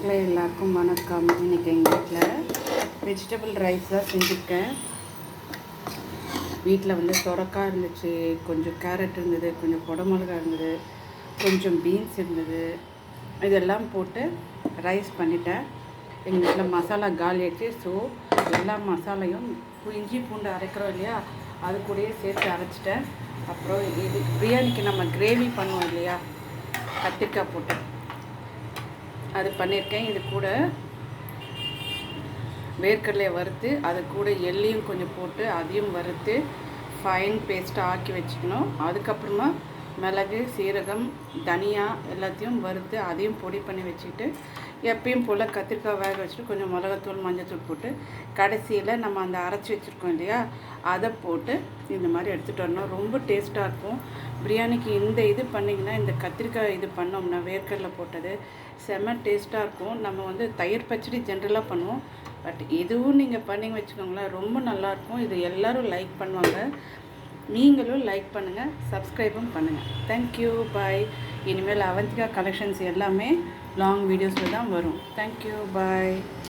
மக்களே எல்லாருக்கும் வணக்கம். இன்றைக்கி எங்கள் வீட்டில் வெஜிடபிள் ரைஸ் தான் செஞ்சுருக்கேன். வீட்டில் வந்து சொரக்காய் இருந்துச்சு, கொஞ்சம் கேரட் இருந்தது, கொஞ்சம் குடமிளகா இருந்தது, கொஞ்சம் பீன்ஸ் இருந்தது. இதெல்லாம் போட்டு ரைஸ் பண்ணிட்டேன். எங்கள் வீட்டில் மசாலா காலி ஆச்சு. ஸோ எல்லா மசாலையும் இஞ்சி பூண்டு அரைக்கிறோம் இல்லையா, அது கூடயே சேர்த்து அரைச்சிட்டேன். அப்புறம் இது பிரியாணிக்கு நம்ம கிரேவி பண்ணுவோம் இல்லையா, கத்திரிக்காய் போட்டு அது பண்ணியிருக்கேன். இது கூட வேர்க்கடலையை வறுத்து அது கூட எள்ளையும் கொஞ்சம் போட்டு அதையும் வறுத்து ஃபைன் பேஸ்ட்டாக ஆக்கி வச்சுக்கணும். அதுக்கப்புறமா மிளகு, சீரகம், தனியா எல்லாத்தையும் வறுத்து அதையும் பொடி பண்ணி வச்சுக்கிட்டு எப்பயும் போல் கத்திரிக்காய் வேக வச்சுட்டு கொஞ்சம் மிளகாத்தூள், மஞ்சத்தூள் போட்டு கடைசியில் நம்ம அந்த அரைச்சி வச்சுருக்கோம் இல்லையா, அதை போட்டு இந்த மாதிரி எடுத்துகிட்டு வரணும். ரொம்ப டேஸ்ட்டாக இருக்கும் பிரியாணிக்கு. இந்த இது பண்ணிங்கன்னா, இந்த கத்திரிக்காய் இது பண்ணோம்னா வேர்க்கடலை போட்டது செம்ம டேஸ்ட்டாக இருக்கும். நம்ம வந்து தயிர் பச்சடி ஜென்ரலாக பண்ணுவோம், பட் இதுவும் நீங்கள் பண்ணி வச்சுக்கோங்களேன், ரொம்ப நல்லாயிருக்கும். இது எல்லோரும் லைக் பண்ணுவாங்க. நீங்களும் லைக் பண்ணுங்கள், சப்ஸ்கிரைபும் பண்ணுங்கள். தேங்க்யூ, பாய். இனிமேல் அவந்திகா கலெக்ஷன்ஸ் எல்லாமே லாங் வீடியோஸில் தான் வரும். தேங்க்யூ, பாய்.